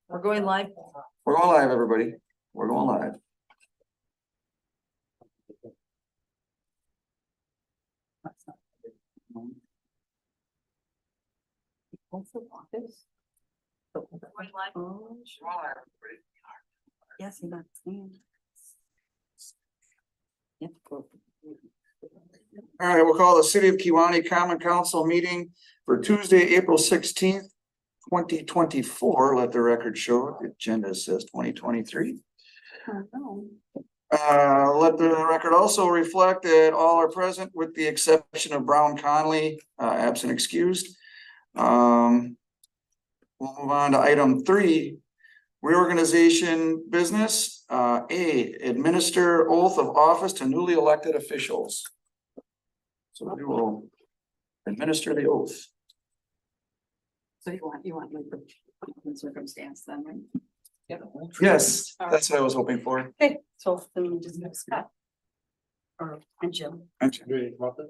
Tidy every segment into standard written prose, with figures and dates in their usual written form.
We're going live. We're going live, everybody. We're going live. Yes, he does. All right, we'll call the City of Kewaunee Common Council meeting for Tuesday, April 16th, 2024. Let the record show. The agenda says 2023. Let the record also reflect that all are present with the exception of Brown Conley, absent excused. We'll move on to item 3, reorganization business. A, administer oath of office to newly elected officials. So we will administer the oath. So you want like the circumstance then, right? Yep. Yes, that's what I was hoping for. Okay, so then we just have Scott. Or, and Jim. If you want to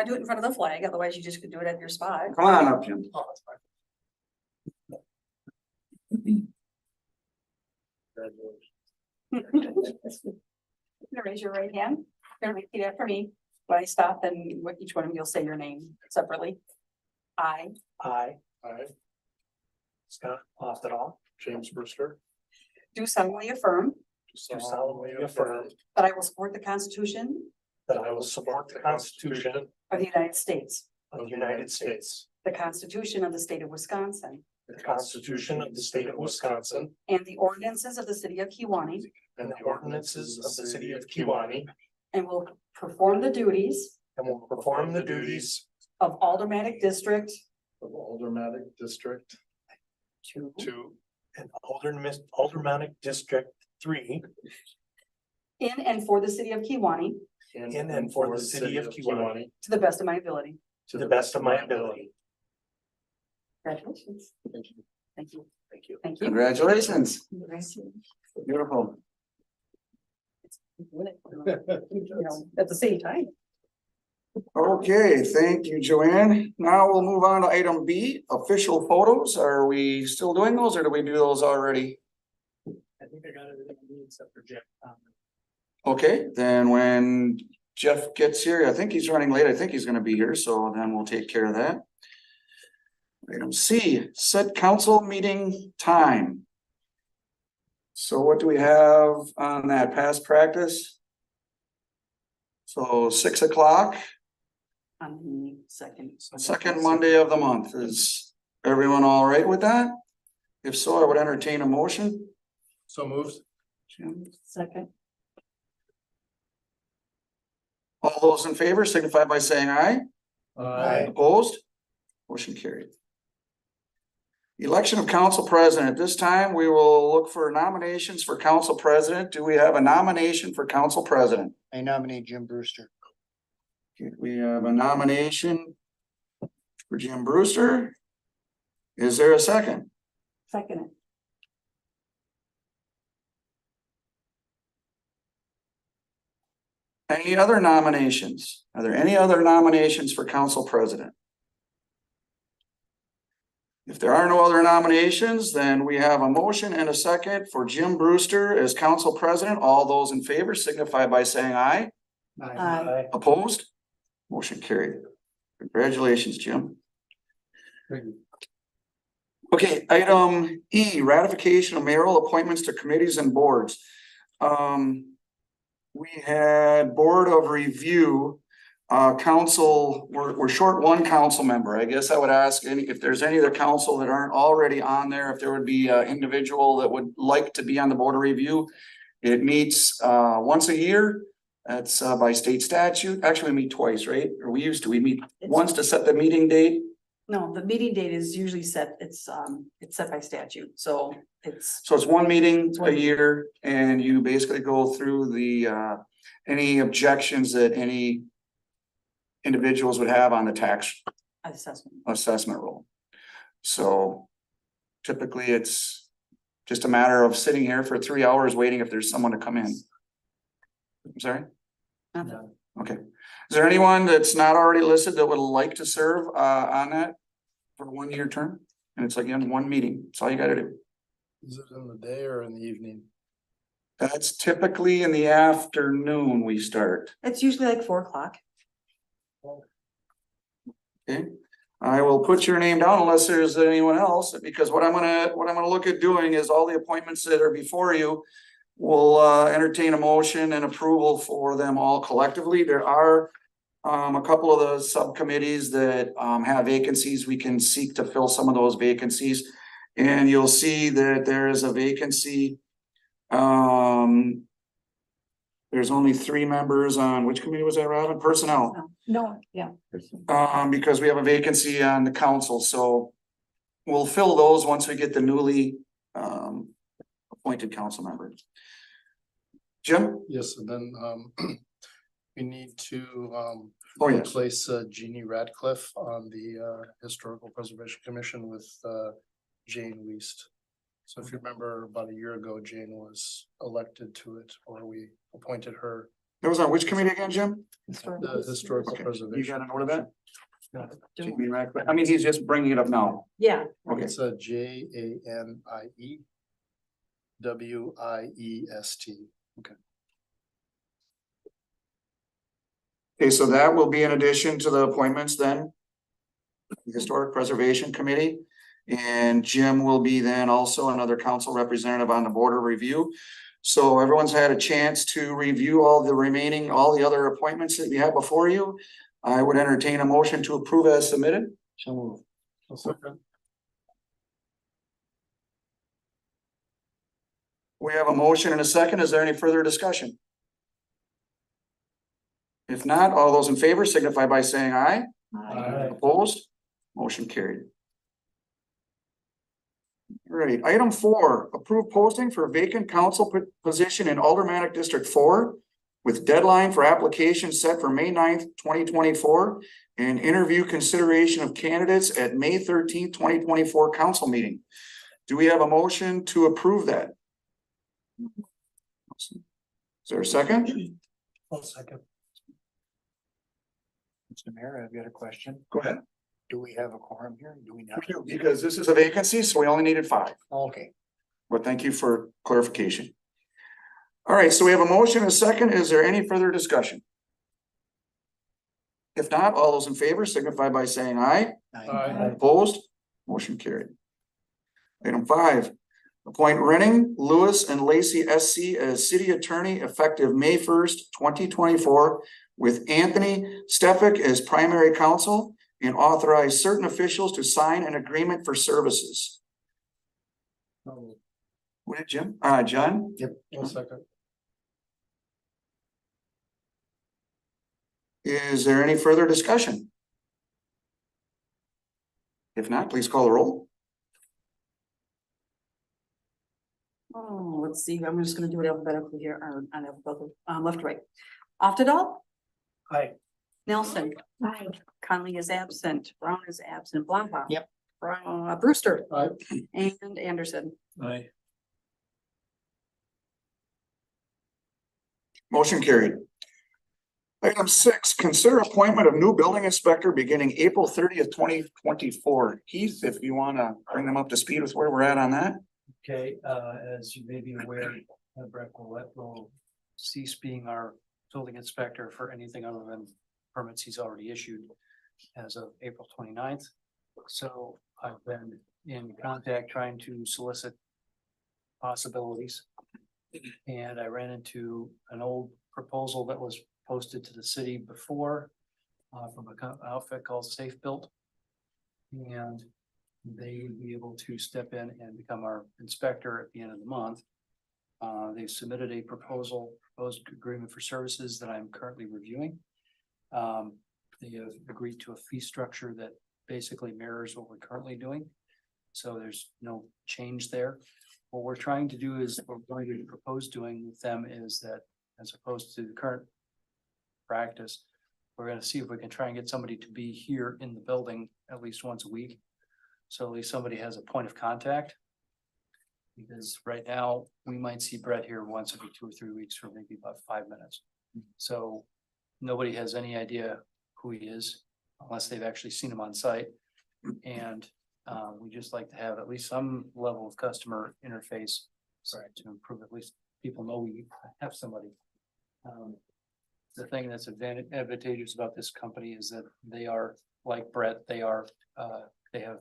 do it in front of the flag, otherwise you just could do it at your spot. Come on up, Jim. Raise your right hand. You're gonna repeat after me. When I stop, then each one of you will say your name separately. I. Scott Oftedall, James Brewster. Do solemnly affirm. Do solemnly affirm. That I will support the Constitution. That I will support the Constitution. Of the United States. Of the United States. The Constitution of the State of Wisconsin. The Constitution of the State of Wisconsin. And the ordinances of the City of Kewaunee. And the ordinances of the City of Kewaunee. And will perform the duties. And will perform the duties. Of Aldermanic District. Of Aldermanic District. 2. And Aldermanic District 3. In and for the City of Kewaunee. In and for the City of Kewaunee. To the best of my ability. To the best of my ability. Congratulations. Thank you. Thank you. Thank you. Thank you. Congratulations. Beautiful. At the same time. Okay, thank you, Joanne. Now we'll move on to item B, official photos. Are we still doing those or did we do those already? I think I got everything I need except for Jeff. Okay, then when Jeff gets here, I think he's running late. I think he's gonna be here, so then we'll take care of that. Item C, set council meeting time. So what do we have on that past practice? So 6 o'clock. On the Second Monday of the month. Is everyone all right with that? If so, I would entertain a motion. So moved. Jim? Second. All those in favor signify by saying aye. Aye. Opposed? Motion carried. Election of council president. At this time, we will look for nominations for council president. Do we have a nomination for council president? I nominate Jim Brewster. Okay, we have a nomination for Jim Brewster. Is there a second? Second. Any other nominations? Are there any other nominations for council president? If there are no other nominations, then we have a motion and a second for Jim Brewster as council president. All those in favor signify by saying aye. Aye. Opposed? Motion carried. Congratulations, Jim. Okay, item E, ratification of mayoral appointments to committees and boards. We had Board of Review, council, we're short one council member. I guess I would ask if there's any other council that aren't already on there, if there would be an individual that would like to be on the Board of Review. It meets once a year. That's by state statute. Actually, we meet twice, right? Or we meet once to set the meeting date. No, the meeting date is usually set, it's set by statute, so it's. So it's one meeting a year and you basically go through the any objections that any individuals would have on the tax assessment rule. So typically it's just a matter of sitting here for 3 hours waiting if there's someone to come in. I'm sorry? Okay. Is there anyone that's not already listed that would like to serve on that? for a 1-year term, and it's again, one meeting, that's all you gotta do. Is it in the day or in the evening? That's typically in the afternoon we start, It's usually like 4 o'clock. okay? I will put your name down unless there's anyone else, because what I'm gonna look at doing is all the appointments that are before you. We'll entertain a motion and approval for them all collectively. There are a couple of the subcommittees that have vacancies. We can seek to fill some of those vacancies. And you'll see that there is a vacancy. There's only 3 members on, which committee was that, Robin? Personnel. No, yeah. Because we have a vacancy on the council, so we'll fill those once we get the newly appointed council members. Jim? Yes, and then we need to Oh, yes. replace Jeannie Radcliffe on the Historical Preservation Commission with Jane Weist. So if you remember, about a year ago, Jane was elected to it, or we appointed her. That was on which committee again, Jim? The Historical Okay, you Preservation. got a note of that? Jamie Radcliffe. I mean, he's just bringing it up now. Yeah. Okay, It's a JANIE WIEST. okay, so that will be in addition to the appointments then. The Historic Preservation Committee, and Jim will be then also another council representative on the Board of Review. So everyone's had a chance to review all the other appointments that you have before you. I would entertain a motion to approve as submitted. So move. We have a motion and a second. Is there any further discussion? If not, all those in favor signify by saying aye. Aye. Opposed? Motion carried. All right, item 4, approve posting for vacant council position in Aldermanic District 4 with deadline for application set for May 9th, 2024 and interview consideration of candidates at May 13th, 2024 council meeting. Do we have a motion to approve that? Is there a second? I'll second. Mr. Mayor, I've got a question. Go ahead. Do we have a quorum here? Do we not? Because this is a vacancy, so we only needed 5. Okay. But thank you for clarification. All right, so we have a motion and a second. Is there any further discussion? If not, all those in favor signify by saying aye. Aye. Opposed? Motion carried. Item 5, appoint Renning, Lewis, and Lacy SC as city attorney effective May 1st, 2024, with Anthony Stefik as primary counsel, and authorize certain officials to sign an agreement for services. What did Jim? John? Yep. I'll second. Is there any further discussion? If not, please call the roll. Oh, let's see, I'm just gonna do it alphabetically here, or on alphabetical, left to right. Oftedal, Aye. Nelson. Aye. Conley is absent, Brown is absent, Blumhouse. Yep. Brewster. Aye. And Anderson. Aye. Motion carried. Item 6, consider appointment of new building inspector beginning April 30th, 2024. Keith, if you want to bring them up to speed with where we're at on that. Okay, as you may be aware, Brett will cease being our building inspector for anything other than permits he's already issued as of April 29th. So I've been in contact trying to solicit possibilities. And I ran into an old proposal that was posted to the city before from an outfit called Safe Built. And they would be able to step in and become our inspector at the end of the month. They've submitted a proposed agreement for services that I'm currently reviewing. They have agreed to a fee structure that basically mirrors what we're currently doing. So there's no change there. What we're trying to do is, what we're going to propose doing with them is that, as opposed to the current practice, we're going to see if we can try and get somebody to be here in the building at least once a week. So at least somebody has a point of contact. Because right now, we might see Brett here once every 2 or 3 weeks for maybe about 5 minutes. So nobody has any idea who he is unless they've actually seen him on site. And we just like to have at least some level of customer interface. To improve, at least people know we have somebody. The thing that's advantageous about this company is that they are like Brett, they have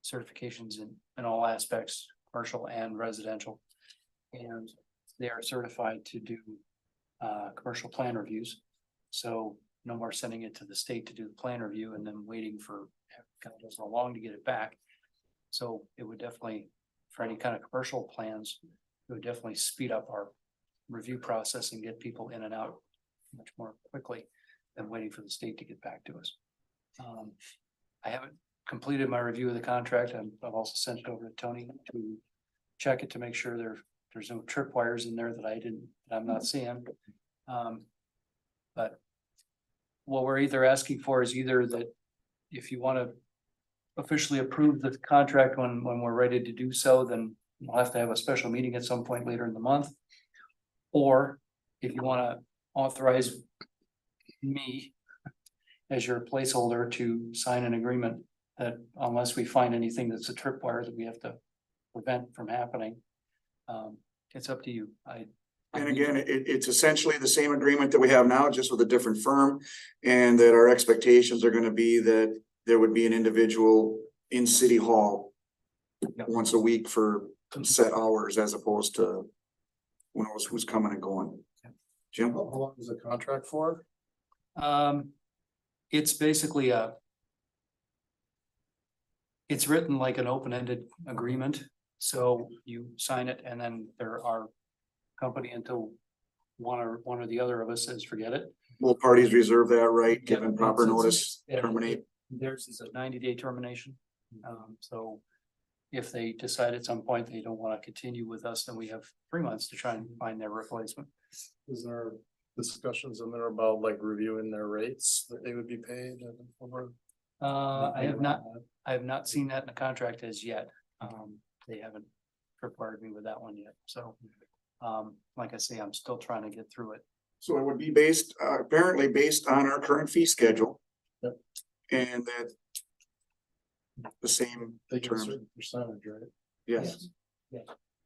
certifications in all aspects, commercial and residential. And they are certified to do commercial plan reviews. So no more sending it to the state to do the plan review and then waiting for kind of so long to get it back. So it would definitely, for any kind of commercial plans, it would definitely speed up our review process and get people in and out much more quickly than waiting for the state to get back to us. I haven't completed my review of the contract. I've also sent it over to Tony to check it to make sure there's no tripwires in there that I'm not seeing. But what we're either asking for is either that if you want to officially approve the contract when we're ready to do so, then we'll have to have a special meeting at some point later in the month. Or if you want to authorize me as your placeholder to sign an agreement that unless we find anything that's a tripwire that we have to prevent from happening, it's up to you. And again, it's essentially the same agreement that we have now, just with a different firm. And that our expectations are gonna be that there would be an individual in City Hall Yep. once a week for set hours, as opposed to who knows who's coming and going. Jim? How long is the contract for? It's basically it's written like an open-ended agreement. So you sign it and then there are company until one or the other of us says, forget it. Both parties reserve that right, given Yeah, proper it's- notice, yeah, terminate. Theirs is a 90-day termination. So if they decide at some point they don't want to continue with us, then we have 3 months to try and find their replacement. Is there discussions in there about like reviewing their rates that they would be paid? I have not seen that in the contract as yet. They haven't required me with that one yet. So, like I say, I'm still trying to get through it. So it would be based, apparently based on our current fee schedule. Yep. And that the same They get a terms, certain percentage, right? yes. Yeah,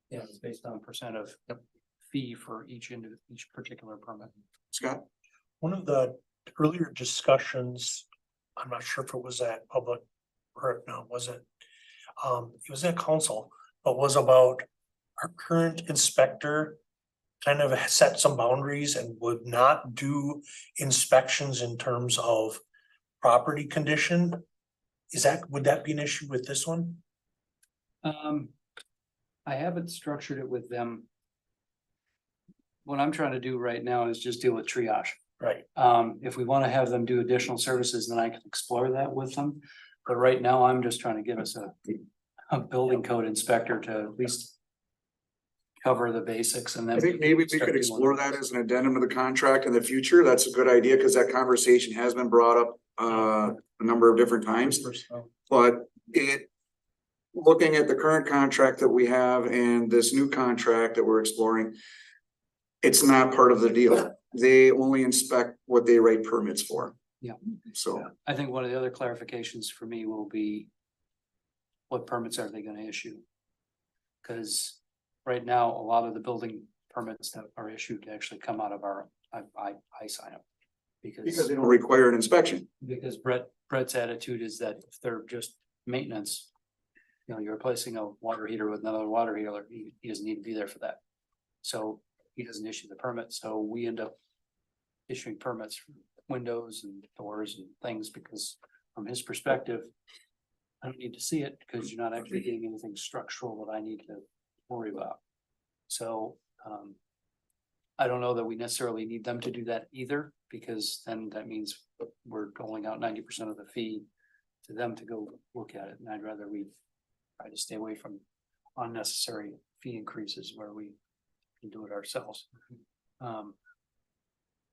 it's based on percent of fee for each particular permit. Scott? One of the earlier discussions, I'm not sure if it was at public or no, was it? It was at council, but was about our current inspector kind of set some boundaries and would not do inspections in terms of property condition. Would that be an issue with this one? I haven't structured it with them. What I'm trying to do right now is just deal with triage. Right. If we want to have them do additional services, then I can explore that with them. But right now, I'm just trying to get us a building code inspector to at least cover the basics and then. I think maybe we start could doing explore that as an addendum to the contract in the future. That's a good idea, because that conversation has been brought up a number of different times. But looking at the current contract that we have and this new contract that we're exploring, it's not part of the deal. They only inspect what they write permits for. Yeah. So, I think one of the other clarifications for me will be what permits are they gonna issue? Cause right now, a lot of the building permits that are issued actually come out of I sign up. because they don't require an inspection. Because Brett's attitude is that if they're just maintenance, you're replacing a water heater with another water heater, he doesn't need to be there for that. So he doesn't issue the permit, so we end up issuing permits for windows and doors and things, because from his perspective, I don't need to see it because you're not actually getting anything structural that I need to worry about. So, I don't know that we necessarily need them to do that either, because then that means we're doling out 90% of the fee to them to go look at it. And I'd rather we try to stay away from unnecessary fee increases where we can do it ourselves.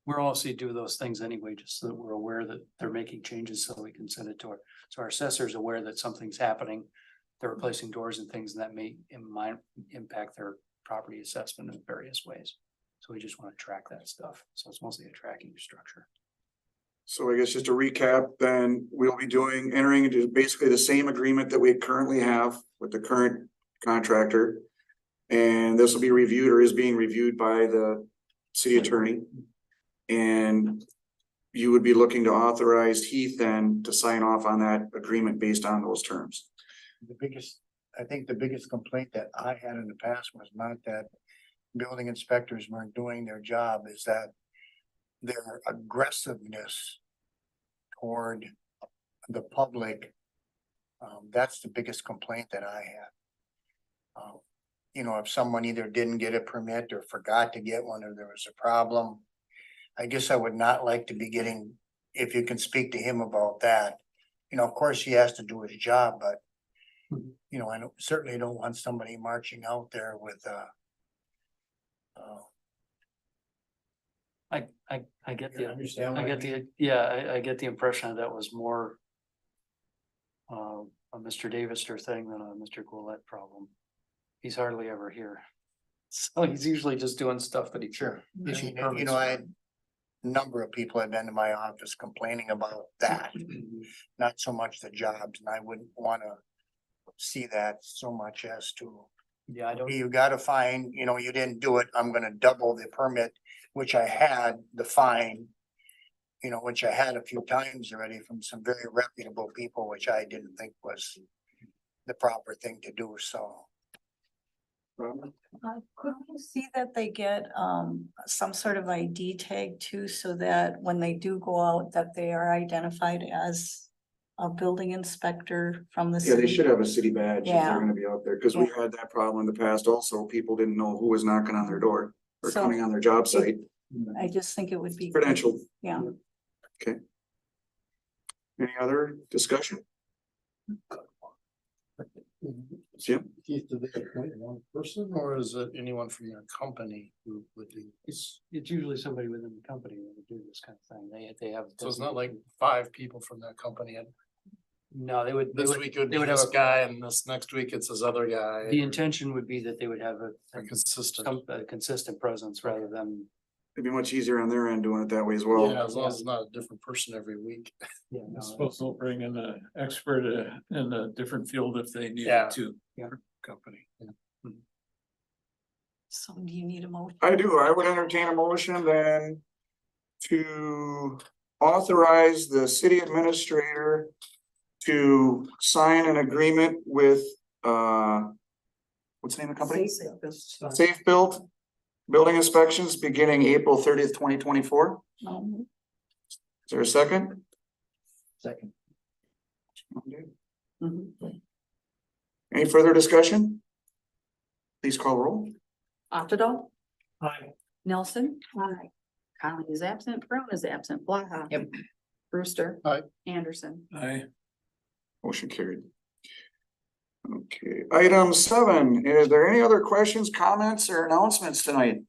We're also do those things anyway, just so that we're aware that they're making changes so we can send it to our assessor's aware that something's happening. They're replacing doors and things that may impact their property assessment in various ways. So we just want to track that stuff. So it's mostly a tracking structure. So I guess just to recap, then we'll be entering into basically the same agreement that we currently have with the current contractor. And this will be reviewed or is being reviewed by the city attorney. And you would be looking to authorize Heath then to sign off on that agreement based on those terms. I think the biggest complaint that I had in the past was not that building inspectors weren't doing their job, is that their aggressiveness toward the public. That's the biggest complaint that I had. You know, if someone either didn't get a permit or forgot to get one, or there was a problem. I guess I would not like to be getting, if you can speak to him about that. You know, of course, he has to do his job, but. You know, certainly don't want somebody marching out there with I get the, understand I what I get the, yeah, I get the impression that was more. A Mr. Davister thing than a Mr. Goulet problem. He's hardly ever here. So he's usually just doing stuff that he. Sure. issued You permits know, I for. had a number of people have been to my office complaining about that, not so much the jobs, and I wouldn't wanna see that so much as to, Yeah, I don't, you gotta find, you know, you didn't do it, I'm gonna double the permit, which I had the fine. You know, which I had a few times already from some very reputable people, which I didn't think was the proper thing to do, so. Could we see that they get some sort of ID tag too, so that when they do go out, that they are identified as a building inspector from the Yeah, they city? should have a city badge if they're Yeah. gonna be out there, because we had that problem in the past also. People didn't know who was knocking on their door or So, coming on their job site. I just think it would be. Credentialed. Yeah. Any other discussion? Jim? Keith, do they appoint one person or is it anyone from your company who would do? it's usually somebody within the company that would do this kind of thing. They have. So it's not like 5 people from that company and No, they would. this week it would they be would have this a- guy and this next week it's this other guy. The intention would be that they would have Are consistent. a consistent presence rather than. It'd be much easier on their end doing it that way as well. Yeah, as long as it's not a different person every week. Yeah, I suppose they'll bring in an expert in a different field if they need Yeah. to. Company. So do you need a motion? I do. I would entertain a motion then to authorize the city administrator to sign an agreement with, what's the name of the company? Safe Built Building Inspections beginning April 30th, 2024. Is there a second? Second. Any further discussion? Please call roll. Octodall, Hi. Nelson. Aye. Conley is absent, Brown is absent, Blaha. Yep. Brewster. Aye. Anderson. Motion carried. Okay, item 7, is there any other questions, comments, or announcements tonight?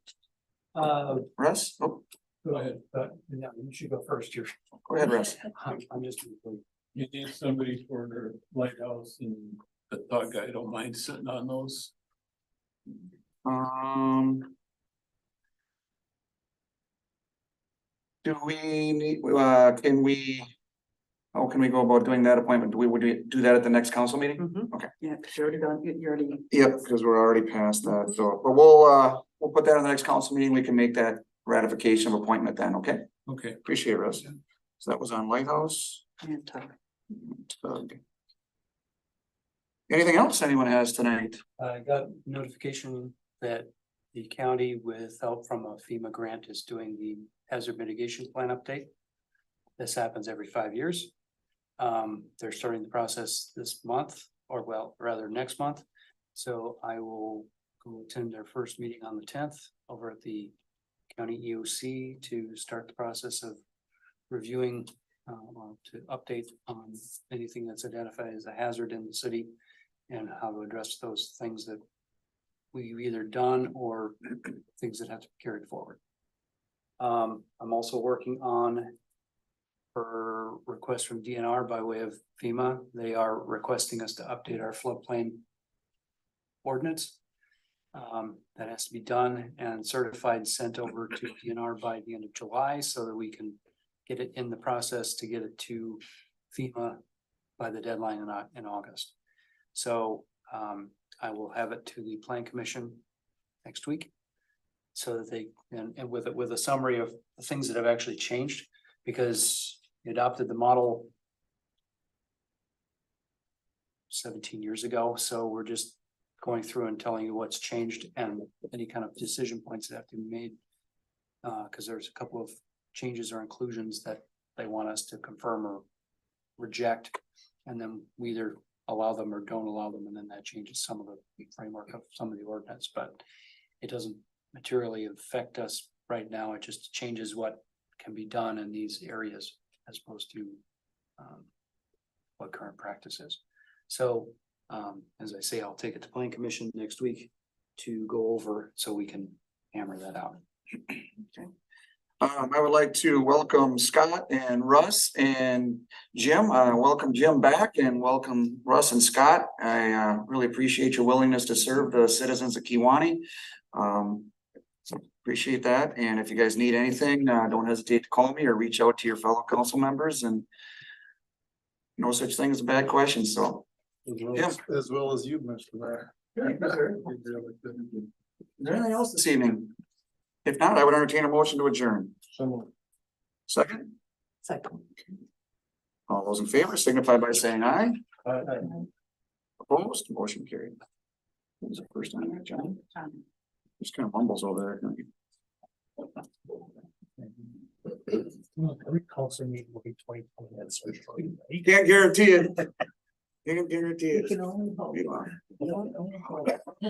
Russ? Oh, Go ahead, no, you should go first here. go ahead, Russ. I'm just. You need somebody for the lighthouse and the dog guy don't mind sitting on those. Do we need, how can we go about doing that appointment? Would we do that at the next council meeting? Okay. Yeah, because you're already done, you're already. Yep, because we're already past that, so, but we'll put that in the next council meeting. We can make that ratification of appointment then, okay? Okay. Appreciate it, Russ. So that was on Lighthouse. And Tug. Tug. Anything else anyone has tonight? I got notification that the county with help from a FEMA grant is doing the hazard mitigation plan update. This happens every 5 years. They're starting the process this month, or well, rather next month. So I will go attend their first meeting on the 10th over at the county EOC to start the process of reviewing to update on anything that's identified as a hazard in the city and how to address those things that we've either done or things that have to be carried forward. I'm also working on her request from DNR by way of FEMA. They are requesting us to update our floodplain ordinance. That has to be done and certified, sent over to DNR by the end of July so that we can get it in the process to get it to FEMA by the deadline in August. So I will have it to the Plan Commission next week. So that they, and with a summary of the things that have actually changed, because we adopted the model 17 years ago, so we're just going through and telling you what's changed and any kind of decision points that have to be made. Because there's a couple of changes or inclusions that they want us to confirm or reject. And then we either allow them or don't allow them, and then that changes some of the framework of some of the ordinance, but it doesn't materially affect us right now. It just changes what can be done in these areas as opposed to what current practice is. So as I say, I'll take it to Plan Commission next week to go over so we can hammer that out. Okay. I would like to welcome Scott and Russ and Jim. Welcome Jim back and welcome Russ and Scott. I really appreciate your willingness to serve the citizens of Kewaunee. So appreciate that. And if you guys need anything, don't hesitate to call me or reach out to your fellow council members, and no such thing as a bad question. So As well as you, Mr. Mayor. is there anything else this evening? If not, I would entertain a motion to adjourn. Second, Second. all those in favor signify by saying aye. Opposed, motion carried. What was the first time that, John? Just kind of mumbles over there. Every council meeting will be 20 minutes. Can't guarantee it. Can't guarantee You it. can only hope. You are. You can only hope.